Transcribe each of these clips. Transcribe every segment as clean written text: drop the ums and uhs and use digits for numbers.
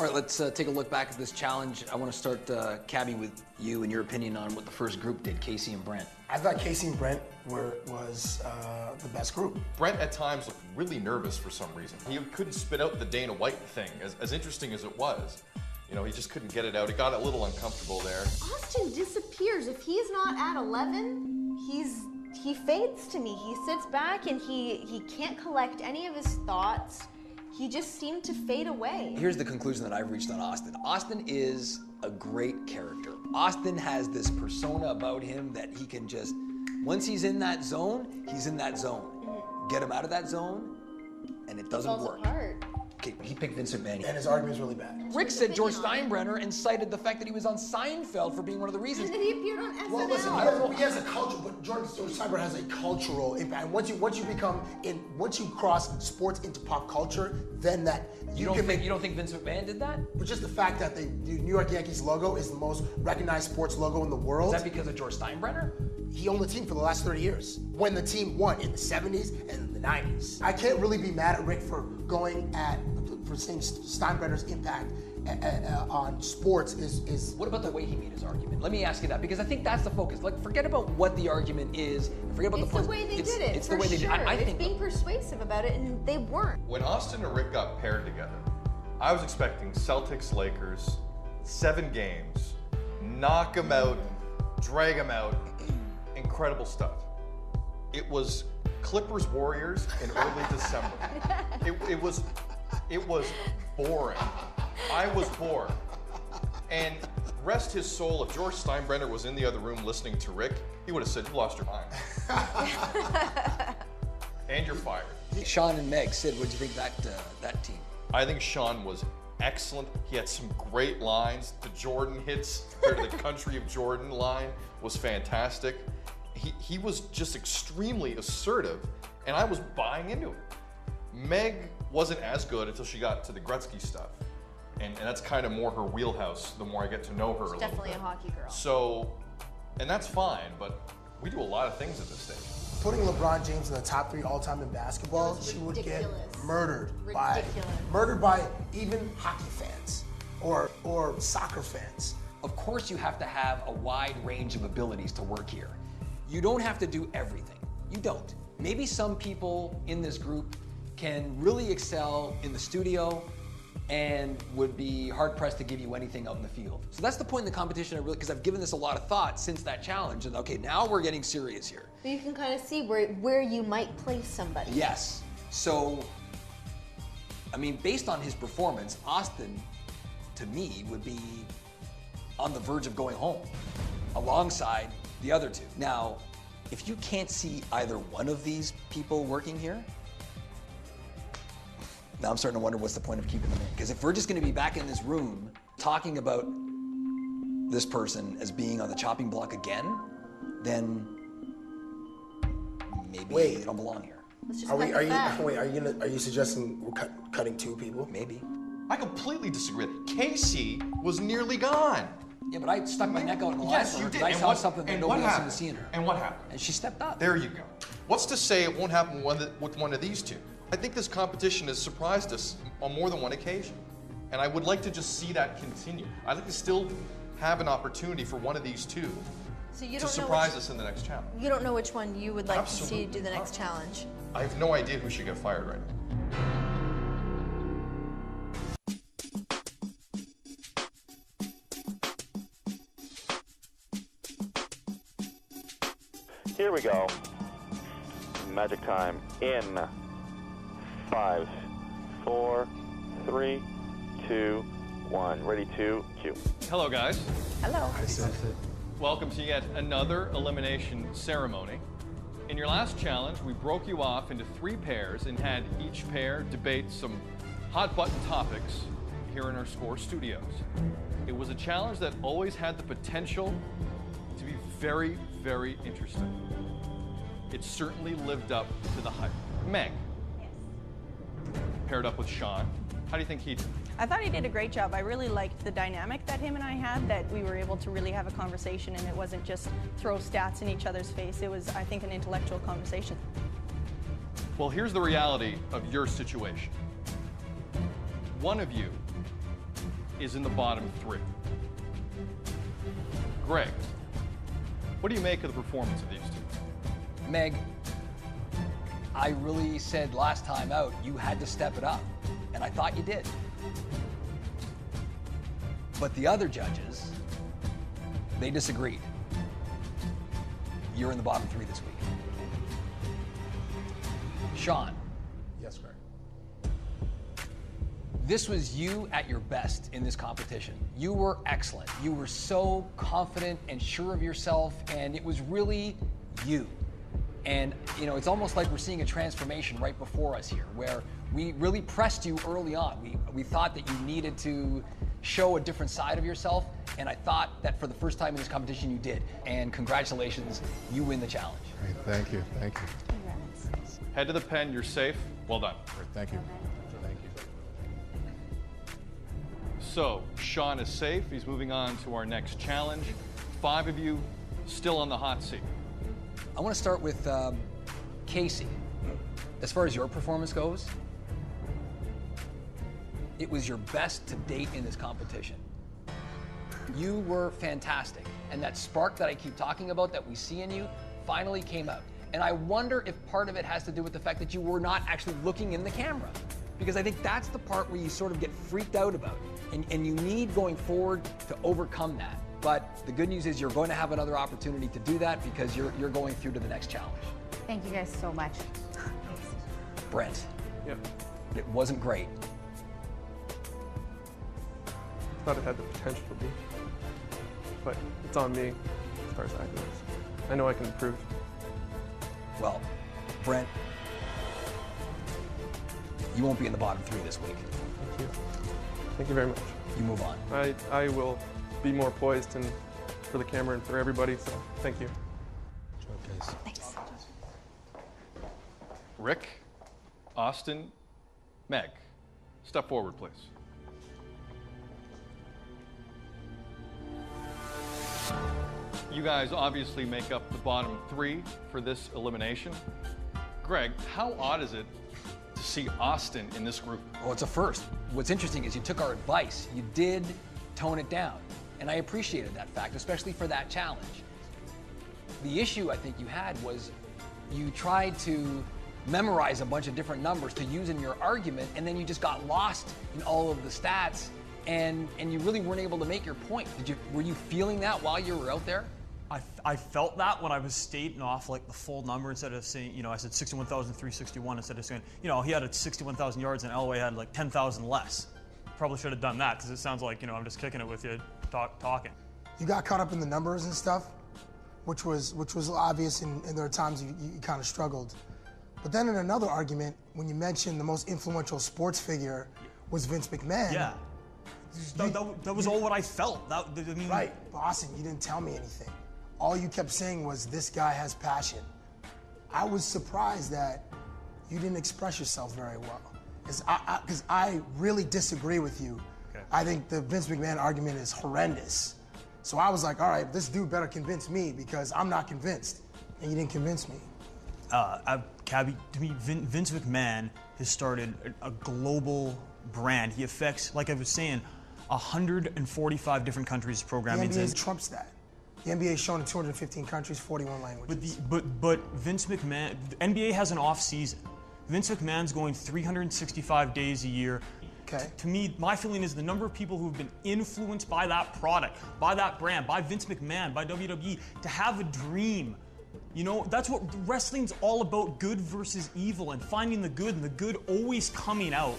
All right, let's take a look back at this challenge. I want to start, Cabby, with you and your opinion on what the first group did, Casey and Brent. I thought Casey and Brent was the best group. Brent at times looked really nervous for some reason. He couldn't spit out the Dana White thing, as interesting as it was. You know, he just couldn't get it out. He got a little uncomfortable there. Austin disappears. If he's not at 11, he fades to me. He sits back and he can't collect any of his thoughts. He just seemed to fade away. Here's the conclusion that I've reached on Austin. Austin is a great character. Austin has this persona about him that he can just, once he's in that zone, he's in that zone. Get him out of that zone, and it doesn't work. Apart. Okay, he picked Vince McMahon. And his argument was really bad. Rick said George Steinbrenner and cited the fact that he was on Seinfeld for being one of the reasons. And he appeared on SNL. Well, listen, I don't know. He has a culture, but George Steinbrenner has a cultural impact. And once you cross sports into pop culture, then that you don't think Vince McMahon did that? But just the fact that the New York Yankees logo is the most recognized sports logo in the world. Is that because of George Steinbrenner? He owned the team for the last 30 years. When the team won in the 70s and the 90s. I can't really be mad at Rick for saying Steinbrenner's impact on sports is. What about the way he made his argument? Let me ask you that, because I think that's the focus. Like, forget about what the argument is, forget about it's the way they did it. It's the way they did it. I think being persuasive about it, and they weren't. When Austin and Rick got paired together, I was expecting Celtics, Lakers, 7 games, knock them out, drag them out, incredible stuff. It was Clippers, Warriors in early December. It was boring. I was bored. And rest his soul, if George Steinbrenner was in the other room listening to Rick, he would have said, "You lost your mind." And you're fired. Sean and Meg, Sid, what do you think that team? I think Sean was excellent. He had some great lines. The Jordan hits, or the Country of Jordan line was fantastic. He was just extremely assertive, and I was buying into it. Meg wasn't as good until she got to the Gretzky stuff. And that's kind of more her wheelhouse the more I get to know her a little Definitely bit. a hockey girl. So, and that's fine, but we do a lot of things at this stage. Putting LeBron James in the top 3 all-time in basketball, she would get murdered by even hockey fans or soccer fans. Of course you have to have a wide range of abilities to work here. You don't have to do everything. You don't. Maybe some people in this group can really excel in the studio and would be hard-pressed to give you anything out in the field. So that's the point in the competition, because I've given this a lot of thought since that challenge, and okay, now we're getting serious here. But you can kind of see where you might place somebody. Yes. So, I mean, based on his performance, Austin, to me, would be on the verge of going home, alongside the other two. Now, if you can't see either one of these people working here, now I'm starting to wonder what's the point of keeping them in. Because if we're just going to be back in this room talking about this person as being on the chopping block again, then maybe they don't belong here. Are you suggesting we're cutting 2 people? Maybe. I completely disagree. Casey was nearly gone. Yeah, but I stuck my neck out in the line Yes, for you her did. because I saw something that and nobody what else happened? was seeing her. And what happened? And she stepped up. There you go. What's to say it won't happen with one of these two? I think this competition has surprised us on more than one occasion. And I would like to just see that continue. I'd like to still have an opportunity for one of these two to surprise us in the next challenge. You don't know which one you would like Absolutely to see do the next challenge. I have no idea who should get fired right now. Here we go. Magic time in 5, 4, 3, 2, 1. Ready to cue. Hello, guys. Hello. Welcome to yet another elimination ceremony. In your last challenge, we broke you off into 3 pairs and had each pair debate some hot-button topics here in our SCORE studios. It was a challenge that always had the potential to be very, very interesting. It certainly lived up to the hype. Meg. Yes. Paired up with Sean. How do you think he did? I thought he did a great job. I really liked the dynamic that him and I had, that we were able to really have a conversation and it wasn't just throw stats in each other's face. It was, I think, an intellectual conversation. Well, here's the reality of your situation. One of you is in the bottom 3. Greg, what do you make of the performance of these two? Meg, I really said last time out you had to step it up, and I thought you did. But the other judges, they disagreed. You're in the bottom 3 this week. Sean. Yes, Greg. This was you at your best in this competition. You were excellent. You were so confident and sure of yourself, and it was really you. And, you know, it's almost like we're seeing a transformation right before us here, where we really pressed you early on. We thought that you needed to show a different side of yourself, and I thought that for the first time in this competition you did. And congratulations, you win the challenge. Great, thank you, thank you. Head to the pen, you're safe. Well done. Great, thank you. Thank you. So, Sean is safe. He's moving on to our next challenge. 5 of you still on the hot seat. I want to start with Casey. As far as your performance goes, it was your best to date in this competition. You were fantastic, and that spark that I keep talking about that we see in you finally came out. And I wonder if part of it has to do with the fact that you were not actually looking in the camera, because I think that's the part where you sort of get freaked out about, and you need going forward to overcome that. But the good news is you're going to have another opportunity to do that because you're going through to the next challenge. Thank you guys so much. Brent. Yep. It wasn't great. I thought it had the potential to be, but it's on me as far as that goes. I know I can improve. Well, Brent, you won't be in the bottom 3 this week. Thank you. Thank you very much. You move on. I will be more poised and for the camera and for everybody, so thank you. Thanks. Rick, Austin, Meg, step forward, please. You guys obviously make up the bottom 3 for this elimination. Greg, how odd is it to see Austin in this group? Well, it's a first. What's interesting is you took our advice. You did tone it down, and I appreciated that fact, especially for that challenge. The issue I think you had was you tried to memorize a bunch of different numbers to use in your argument, and then you just got lost in all of the stats, and you really weren't able to make your point. Were you feeling that while you were out there? I felt that when I was stating off like the full number instead of saying, you know, I said 61,361 instead of saying, you know, he had 61,000 yards and Elway had like 10,000 less. Probably should have done that because it sounds like, you know, I'm just kicking it with you, talking. You got caught up in the numbers and stuff, which was obvious, and there are times you kind of struggled. But then in another argument, when you mentioned the most influential sports figure was Vince McMahon. Yeah. That was all what I felt. I mean, right, Boston, you didn't tell me anything. All you kept saying was, this guy has passion. I was surprised that you didn't express yourself very well. Because I really disagree with you. Okay. I think the Vince McMahon argument is horrendous. So I was like, all right, this dude better convince me because I'm not convinced. And you didn't convince me. Cabby, to me, Vince McMahon has started a global brand. He affects, like I was saying, 145 different countries programming. The NBA trumps that. The NBA is shown in 215 countries, 41 languages. But Vince McMahon, the NBA has an off season. Vince McMahon's going 365 days a year. Okay. To me, my feeling is the number of people who've been influenced by that product, by that brand, by Vince McMahon, by WWE, to have a dream. You know, that's what wrestling's all about, good versus evil, and finding the good, and the good always coming out.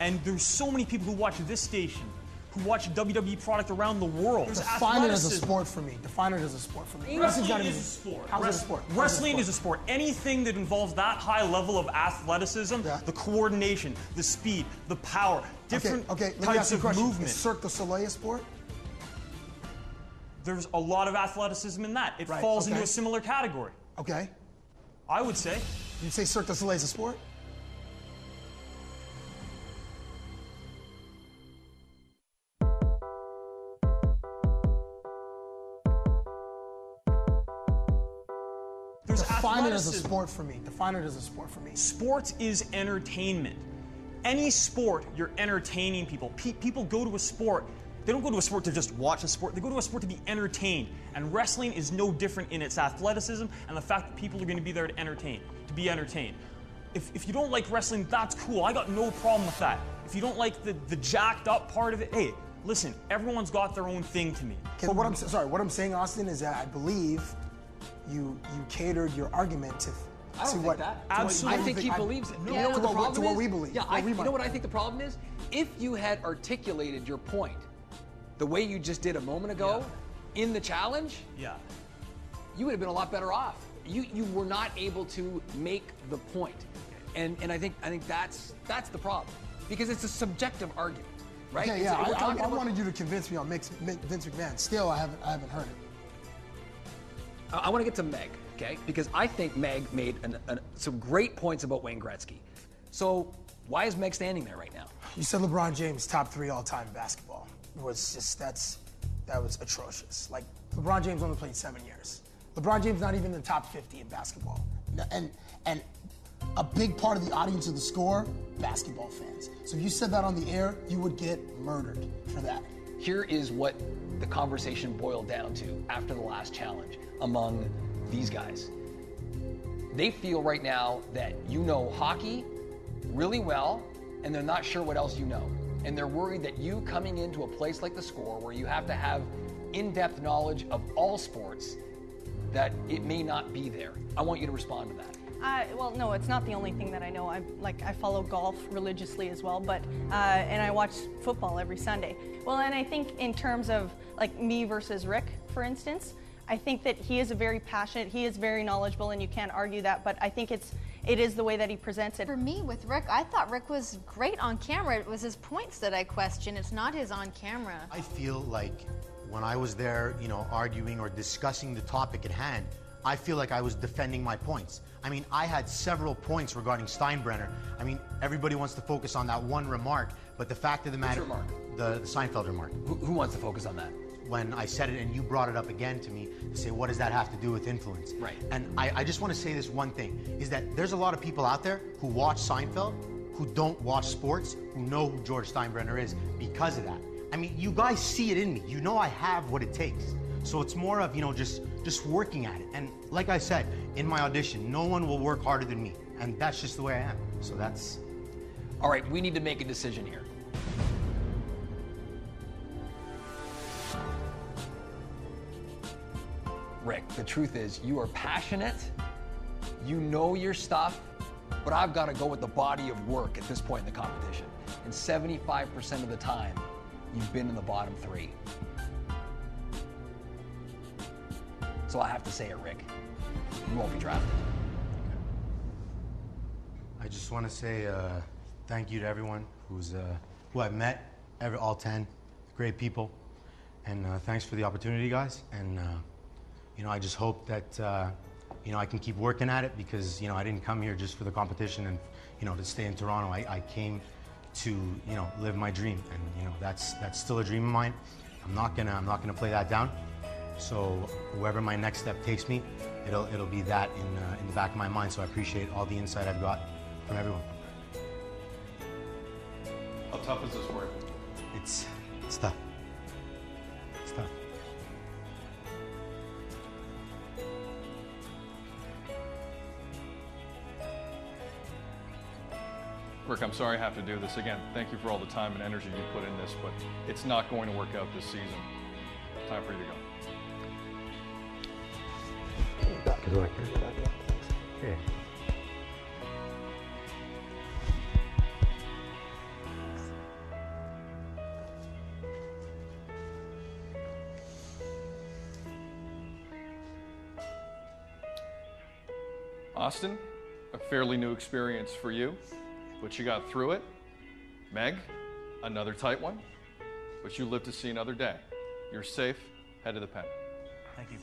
And there's so many people who watch this station, who watch WWE product around the world. Define it as a sport for me. Define it as a sport for me. Wrestling is a sport. How's it a sport? Wrestling is a sport. Anything that involves that high level of athleticism, the coordination, the speed, the power, different types of movement. Is Cirque du Soleil a sport? There's a lot of athleticism in that. It falls into a similar category. Okay. I would say. You'd say Cirque du Soleil is a sport? There's Define it as a sport for me. Define it as a sport for me. Sports is entertainment. any sport, you're entertaining people. People go to a sport. They don't go to a sport to just watch a sport. They go to a sport to be entertained. And wrestling is no different in its athleticism and the fact that people are going to be there to be entertained. If you don't like wrestling, that's cool. I got no problem with that. If you don't like the jacked up part of it, hey, listen, everyone's got their own thing to me. But what I'm saying, Austin, is that I believe you catered your argument to I don't think that. Absolutely. I think he believes it. No, You know what the problem to what is? we believe. Yeah, you know what I think the problem is? If you had articulated your point the way you just did a moment ago in the challenge, you would have been a lot better off. You were not able to make the point. And I think that's the problem. Because it's a subjective argument, right? Okay, I wanted you to convince me on Vince McMahon. Still, I haven't heard it. I want to get to Meg, okay? Because I think Meg made some great points about Wayne Gretzky. So why is Meg standing there right now? You said LeBron James top 3 all-time in basketball. It was just that was atrocious. Like LeBron James only played 7 years. LeBron James not even in the top 50 in basketball. And a big part of the audience of the Score, basketball fans. So if you said that on the air, you would get murdered for that. Here is what the conversation boiled down to after the last challenge among these guys. They feel right now that you know hockey really well, and they're not sure what else you know. And they're worried that you coming into a place like the Score, where you have to have in-depth knowledge of all sports, that it may not be there. I want you to respond to that. Well, no, it's not the only thing that I know. I follow golf religiously as well, but and I watch football every Sunday. Well, and I think in terms of like me versus Rick, for instance, I think that he is very passionate, he is very knowledgeable, and you can't argue that. But I think it is the way that he presents it. For me, with Rick, I thought Rick was great on camera. It was his points that I question. It's not his on camera. I feel like when I was there, arguing or discussing the topic at hand, I feel like I was defending my points. I mean, I had several points regarding Steinbrenner. I mean, everybody wants to focus on that one remark, but the fact of the matter— Which remark? The Seinfeld remark. Who wants to focus on that? When I said it and you brought it up again to me to say, what does that have to do with influence? Right. And I just want to say this one thing, is that there's a lot of people out there who watch Seinfeld, who don't watch sports, who know who George Steinbrenner is because of that. I mean, you guys see it in me. You know I have what it takes. So it's more of, just working at it. And like I said, in my audition, no one will work harder than me. And that's just the way I am. So that's... All right, we need to make a decision here. Rick, the truth is, you are passionate, you know your stuff, but I've got to go with the body of work at this point in the competition. And 75% of the time, you've been in the bottom 3. So I have to say it, Rick. You won't be drafted. I just want to say thank you to everyone who I've met, all 10 great people. And thanks for the opportunity, guys. And I just hope that I can keep working at it, because I didn't come here just for the competition and to stay in Toronto. I came to live my dream, and that's still a dream of mine. I'm not gonna play that down. So wherever my next step takes me, it'll be that in the back of my mind. So I appreciate all the insight I've got from everyone. How tough is this work? It's tough. It's tough. Rick, I'm sorry I have to do this again. Thank you for all the time and energy you put in this, but it's not going to work out this season. Time for you to go. Good luck. Yeah. Austin, a fairly new experience for you, but you got through it. Meg, another tight one, but you live to see another day. You're safe, head to the pen. Thank you.